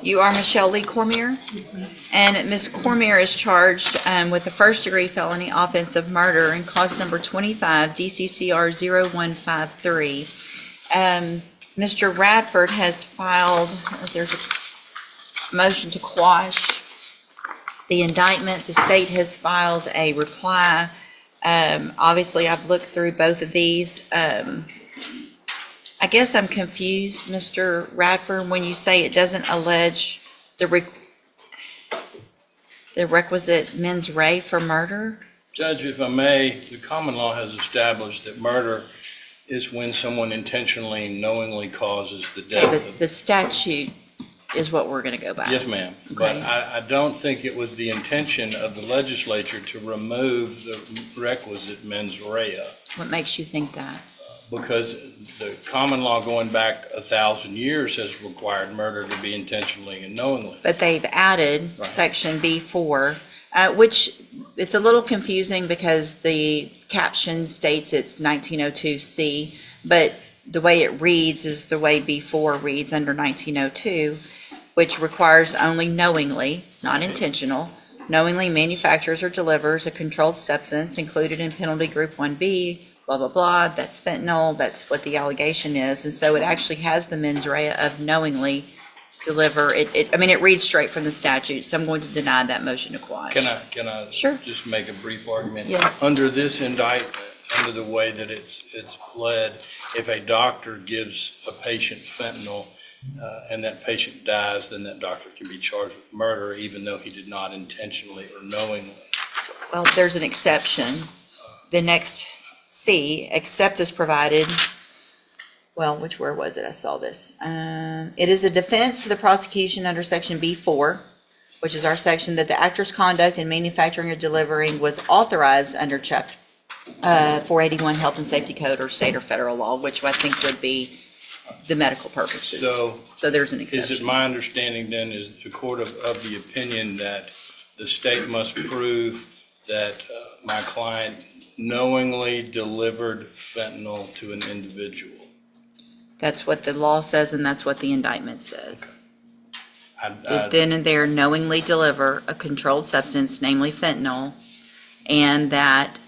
You are Michelle Lee Cormier? And Ms. Cormier is charged with the first-degree felony offense of murder in cause number 25 DCCR 0153. Mr. Radford has filed, there's a motion to quash the indictment. The state has filed a reply. Obviously, I've looked through both of these. I guess I'm confused, Mr. Radford, when you say it doesn't allege the requisite mens rea for murder? Judge, if I may, the common law has established that murder is when someone intentionally and knowingly causes the death. Okay, the statute is what we're going to go by. Yes, ma'am. Okay. But I don't think it was the intention of the legislature to remove the requisite mens rea. What makes you think that? Because the common law going back 1,000 years has required murder to be intentionally and knowingly. But they've added section B4, which it's a little confusing because the caption states it's 1902C, but the way it reads is the way B4 reads under 1902, which requires only knowingly, not intentional, knowingly manufactures or delivers a controlled substance included in penalty group 1B, blah, blah, blah. That's fentanyl. That's what the allegation is. And so it actually has the mens rea of knowingly deliver. It reads straight from the statute. So I'm going to deny that motion to quash. Can I Sure. just make a brief argument? Yeah. Under this indictment, under the way that it's pled, if a doctor gives a patient fentanyl and that patient dies, then that doctor can be charged with murder even though he did not intentionally or knowingly. Well, there's an exception. The next C, except as provided, well, where was it? I saw this. It is a defense to the prosecution under section B4, which is our section, that the actor's conduct in manufacturing or delivering was authorized under chapter 481 Health and Safety Code or state or federal law, which I think would be the medical purposes. So there's an exception. Is it my understanding then, is the court of the opinion that the state must prove that my client knowingly delivered fentanyl to an individual? That's what the law says, and that's what the indictment says. I Then and there knowingly deliver a controlled substance, namely fentanyl, and that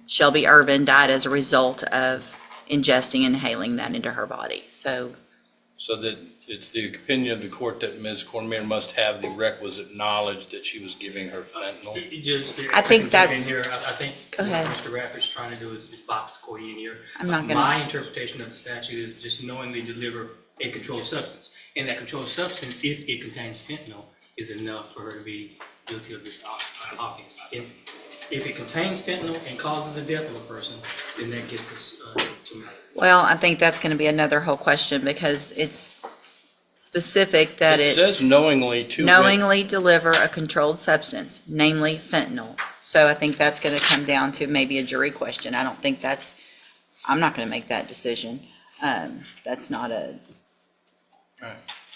Shelby Irvin died as a result of ingesting and inhaling that into her body. So that it's the opinion of the court that Ms. Cormier must have the requisite knowledge that she was giving her fentanyl? I think that's. I think Go ahead. what Mr. Radford's trying to do is box the court in here. I'm not gonna. My interpretation of the statute is just knowingly deliver a controlled substance. And that controlled substance, if it contains fentanyl, is enough for her to be guilty of this offense. If it contains fentanyl and causes the death of a person, then that gets us to murder. Well, I think that's going to be another whole question because it's specific that It says knowingly deliver a controlled substance, namely fentanyl. So I think that's going to come down to maybe a jury question. I don't think I'm not going to make that decision. That's not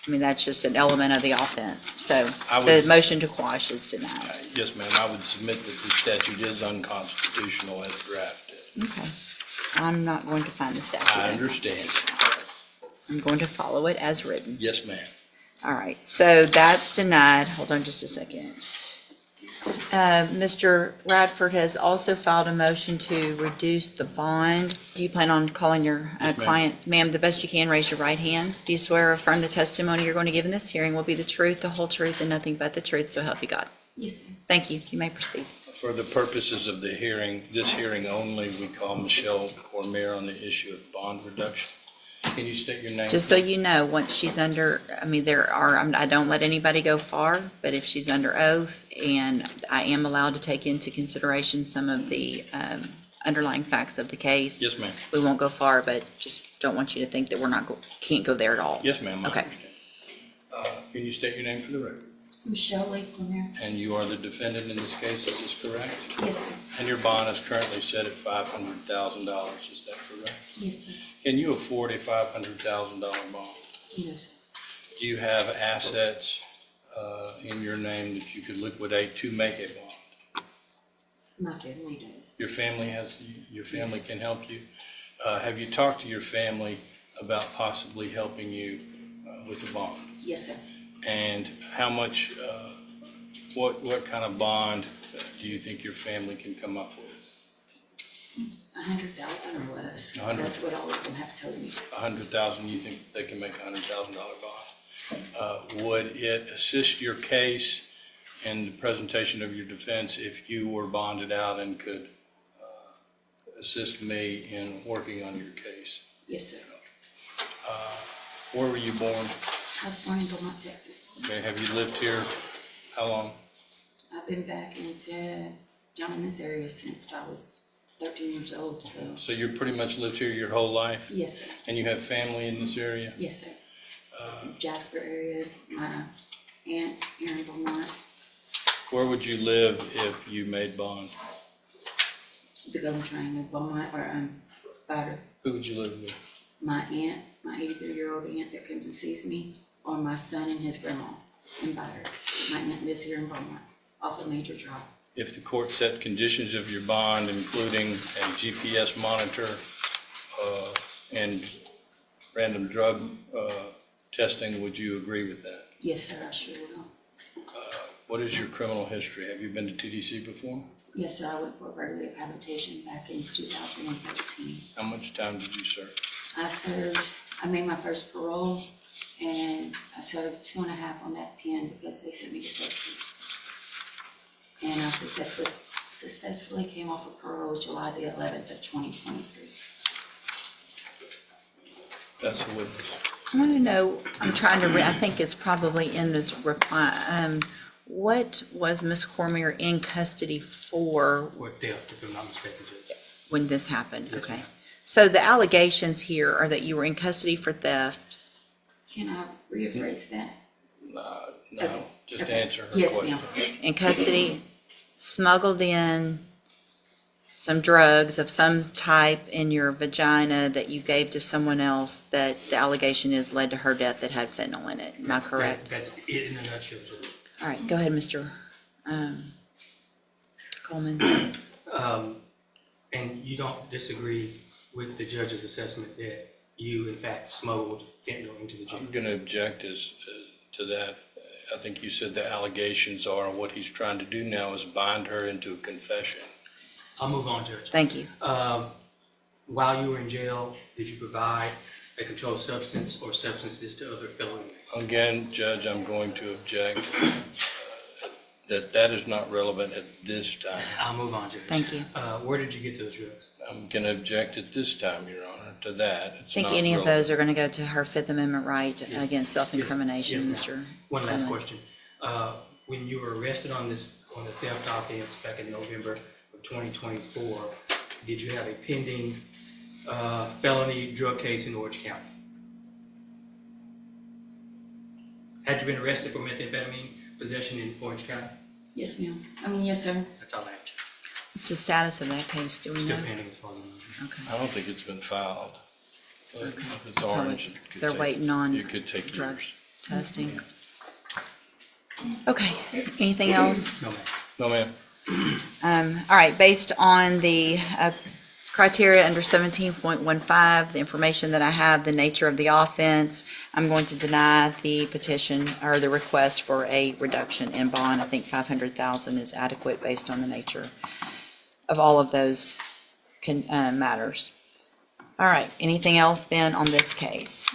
that's just an element of the offense. So the motion to quash is denied. Yes, ma'am. I would submit that the statute is unconstitutional as drafted. Okay. I'm not going to find the statute. I understand. I'm going to follow it as written. Yes, ma'am. All right. So that's denied. Hold on just a second. Mr. Radford has also filed a motion to reduce the bond. Do you plan on calling your client? Ma'am, the best you can, raise your right hand. Do you swear or affirm the testimony you're going to give in this hearing will be the truth, the whole truth, and nothing but the truth, so help you God? Yes, ma'am. Thank you. You may proceed. For the purposes of the hearing, this hearing only, we call Michelle Cormier on the issue of bond reduction. Can you state your name? Just so you know, once she's under, I don't let anybody go far, but if she's under oath, and I am allowed to take into consideration some of the underlying facts of the case. Yes, ma'am. We won't go far, but just don't want you to think that can't go there at all. Yes, ma'am. Okay. I understand. Can you state your name for the record? Michelle Lee Cormier. And you are the defendant in this case, is this correct? Yes, sir. And your bond is currently set at $500,000, is that correct? Yes, sir. Can you afford a $500,000 bond? Yes, sir. Do you have assets in your name that you could liquidate to make a bond? My family does. Your family Yes. can help you? Have you talked to your family about possibly helping you with the bond? Yes, sir. And how much, what kind of bond do you think your family can come up with? 100,000 or less. 100. That's what all of them have told me. 100,000, you think they can make a $100,000 bond? Would it assist your case in the presentation of your defense if you were bonded out and could assist me in working on your case? Yes, sir. Where were you born? I was born in Beaumont, Texas. Okay, have you lived here how long? I've been back down in this area since I was 13 years old, so. So you pretty much lived here your whole life? Yes, sir. And you have family in this area? Yes, sir. Jasper area, my aunt here in Beaumont, Where would you live if you made bond? the Golden Triangle, Beaumont, where I'm Spider. Who would you live with? My aunt, my 83-year-old aunt that comes and sees me, or my son and his grandma in Spider. My aunt lives here in Beaumont, off of Major Drive. If the court set conditions of your bond, including a GPS monitor and random drug testing, would you agree with that? Yes, sir, I sure will. What is your criminal history? Have you been to TDC before? Yes, sir, I went for a burglary of habitation back in 2013. How much time did you serve? I made my first parole, and I served 2.5 on that 10 because they sent me to safety. And I successfully came off of parole July the 11th of 2023. That's a witness. I want to know, I'm trying to I think it's probably in this reply. What was Ms. Cormier in custody for Or theft, if I'm not mistaken, Judge. when this happened? Yes, Okay. ma'am. So the allegations here are that you were in custody for theft. Can I rephrase that? No, Okay. just Okay. answer her Yes, question. ma'am. In custody, smuggled in some drugs of some type in your vagina that you gave to someone else that the allegation is led to her death that had fentanyl in it. Am I correct? That's it in a nutshell, Judge. All right, go ahead, Mr. Coleman. And you don't disagree with the judge's assessment that you, in fact, smuggled fentanyl into the jail? I'm going to object to that. I think you said the allegations are what he's trying to do now is bind her into a confession. I'll move on, Judge. Thank you. While you were in jail, did you provide a controlled substance or substances to other fellow inmates? Again, Judge, I'm going to object that is not relevant at this time. I'll move on, Judge. Thank you. Where did you get those drugs? I'm going to object at this time, Your Honor, to that. I think any of those are going to go to her Fifth Amendment right against self-incrimination, Yes, Mr. ma'am. One last Coleman. question. When you were arrested on the theft offense back in November of 2024, did you have a pending felony drug case in Orange County? Had you been arrested for methamphetamine possession in Orange County? Yes, ma'am. Yes, sir. That's all I have. What's the status of that case? Do we know? Still pending as far as I know. Okay. I don't think it's been filed. But if it's orange, it could They're take- waiting on it could take drugs years. testing. Okay, anything else? No, ma'am. No, ma'am. All right, based on the criteria under 17.15, the information that I have, the nature of the offense, I'm going to deny the petition or the request for a reduction in bond. I think $500,000 is adequate based on the nature of all of those matters. All right, anything else then on this case?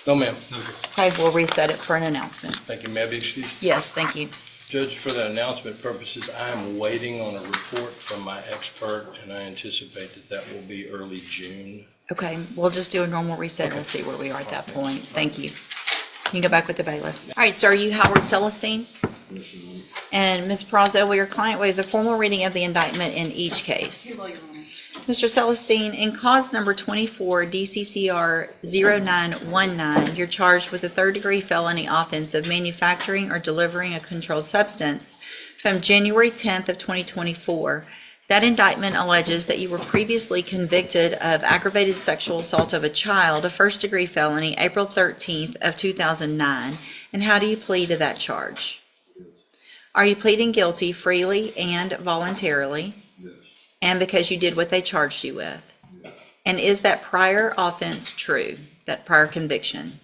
No, ma'am. No, Judge. Okay, we'll reset it for an announcement. Thank you. May I be excused? Yes, thank you. Judge, for the announcement purposes, I am waiting on a report from my expert, and I anticipate that will be early June. Okay, we'll just do a normal reset and we'll see where we are at that point. Thank you. You can go back with the bailiff. All right, sir, are you Howard Celestine? And Ms. Prazo, will your client waive the formal reading of the indictment in each case? Mr. Celestine, in cause number 24 DCCR 0919, you're charged with a third-degree felony offense of manufacturing or delivering a controlled substance from January 10th of 2024. That indictment alleges that you were previously convicted of aggravated sexual assault of a child, a first-degree felony, April 13th of 2009. And how do you plead to that charge? Are you pleading guilty freely and voluntarily? Yes. And because you did what they charged you with? Yes. And is that prior offense true, that prior conviction?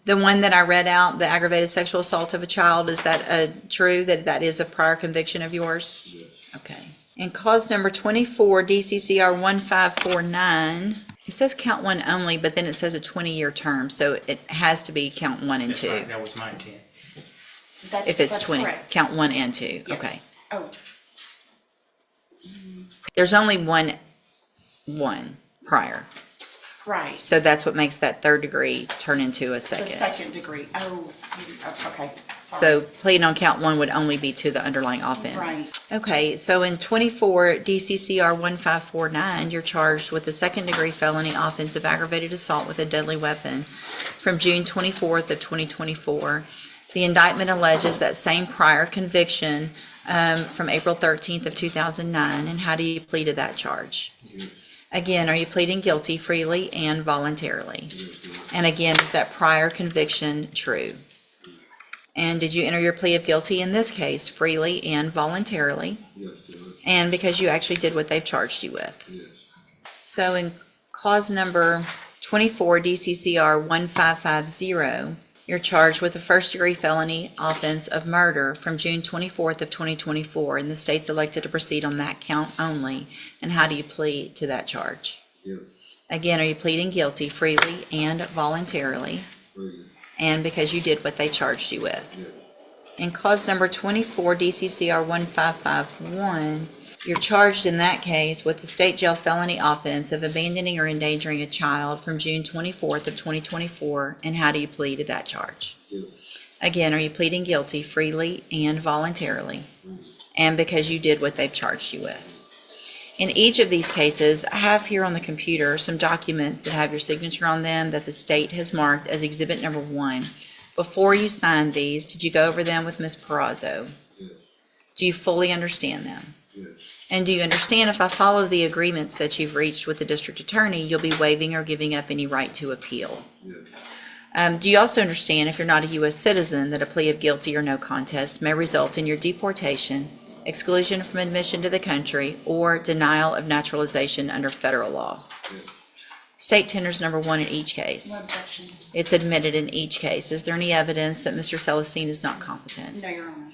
The one that I read out, the aggravated sexual assault of a child, is that true, that is a prior conviction of yours? Yes. Okay. And cause number 24, DCCR 1549, it says count one only, but then it says a 20-year term, so it has to be count one and That's two. right, that was my intent. If it's That's 20, correct. count one and two, Yes. okay. Oh, There's only one prior, right. so that's what makes that third degree turn into a The second. second degree. Oh, okay. Sorry. So pleading on count one would only be to the underlying offense. Right. Okay, so in 24 DCCR 1549, you're charged with a second degree felony offense of aggravated assault with a deadly weapon from June 24th of 2024. The indictment alleges that same prior conviction from April 13th of 2009. And how do you plead to that charge? Yes. Again, are you pleading guilty freely and voluntarily? Yes, ma'am. And again, is that prior conviction true? And did you enter your plea of guilty in this case freely and voluntarily? Yes, Judge. And because you actually did what they've charged you with? Yes. So in cause number 24 DCCR 1550, you're charged with a first degree felony offense of murder from June 24th of 2024, and the state's elected to proceed on that count only. And how do you plead to that charge? Yes. Again, are you pleading guilty freely and voluntarily? Freely. And because you did what they charged you with? Yes. In cause number 24 DCCR 1551, you're charged in that case with the state jail felony offense of abandoning or endangering a child from June 24th of 2024. And how do you plead to that charge? Yes. Again, are you pleading guilty freely and voluntarily? Freely. And because you did what they've charged you with? In each of these cases, I have here on the computer some documents that have your signature on them that the state has marked as exhibit number 1. Before you signed these, did you go over them with Ms. Perazzo? Yes. Do you fully understand them? Yes. And do you understand if I follow the agreements that you've reached with the district attorney, you'll be waiving or giving up any right to appeal? Yes. Do you also understand if you're not a U.S. citizen that a plea of guilty or no contest may result in your deportation, exclusion from admission to the country, or denial of naturalization under federal law? Yes. State tenders number 1 in each case. No objection. It's admitted in each case. Is there any evidence that Mr. Celestine is not competent? No, Your Honor.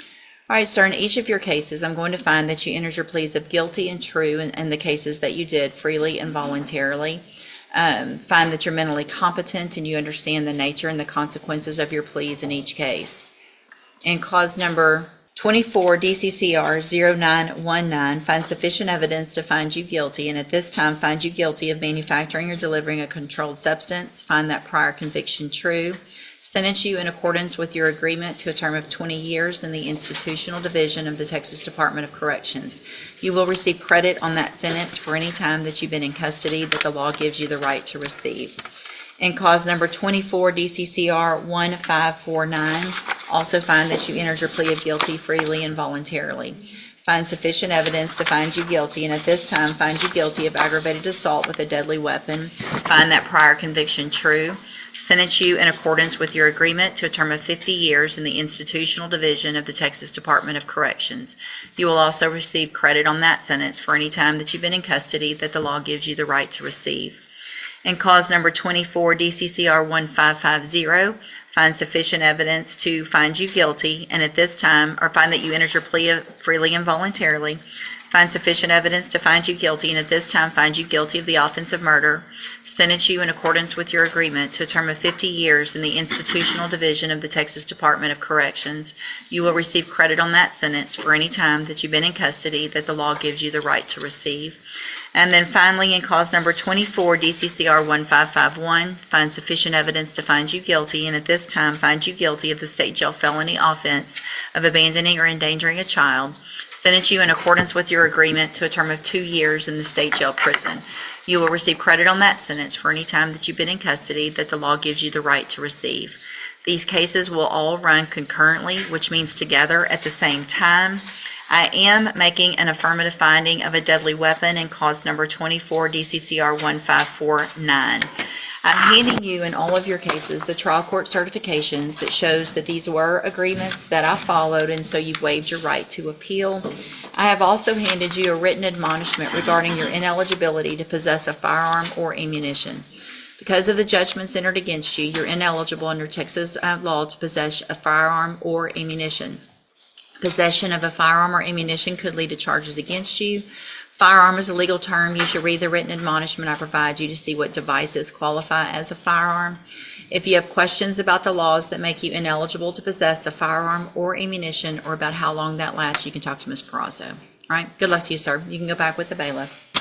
All right, sir, in each of your cases, I'm going to find that you entered your pleas of guilty and true in the cases that you did freely and voluntarily. Find that you're mentally competent and you understand the nature and the consequences of your pleas in each case. In cause number 24 DCCR 0919, find sufficient evidence to find you guilty, and at this time find you guilty of manufacturing or delivering a controlled substance. Find that prior conviction true. Sentence you in accordance with your agreement to a term of 20 years in the institutional division of the Texas Department of Corrections. You will receive credit on that sentence for any time that you've been in custody that the law gives you the right to receive. In cause number 24 DCCR 1549, also find that you entered your plea of guilty freely and voluntarily. Find sufficient evidence to find you guilty, and at this time find you guilty of aggravated assault with a deadly weapon. Find that prior conviction true. Sentence you in accordance with your agreement to a term of 50 years in the institutional division of the Texas Department of Corrections. You will also receive credit on that sentence for any time that you've been in custody that the law gives you the right to receive. In cause number 24 DCCR 1550, find sufficient evidence to find you guilty, and at this time, or find that you entered your plea freely and voluntarily. Find sufficient evidence to find you guilty, and at this time find you guilty of the offense of murder. Sentence you in accordance with your agreement to a term of 50 years in the institutional division of the Texas Department of Corrections. You will receive credit on that sentence for any time that you've been in custody that the law gives you the right to receive. And then finally, in cause number 24 DCCR 1551, find sufficient evidence to find you guilty, and at this time find you guilty of the state jail felony offense of abandoning or endangering a child. Sentence you in accordance with your agreement to a term of 2 years in the state jail prison. You will receive credit on that sentence for any time that you've been in custody that the law gives you the right to receive. These cases will all run concurrently, which means together at the same time. I am making an affirmative finding of a deadly weapon in cause number 24 DCCR 1549. I'm handing you in all of your cases the trial court certifications that shows that these were agreements that I followed, and so you've waived your right to appeal. I have also handed you a written admonishment regarding your ineligibility to possess a firearm or ammunition. Because of the judgments entered against you, you're ineligible under Texas law to possess a firearm or ammunition. Possession of a firearm or ammunition could lead to charges against you. Firearm is a legal term. You should read the written admonishment I provide you to see what devices qualify as a firearm. If you have questions about the laws that make you ineligible to possess a firearm or ammunition, or about how long that lasts, you can talk to Ms. Perazzo. All right, good luck to you, sir. You can go back with the bailiff.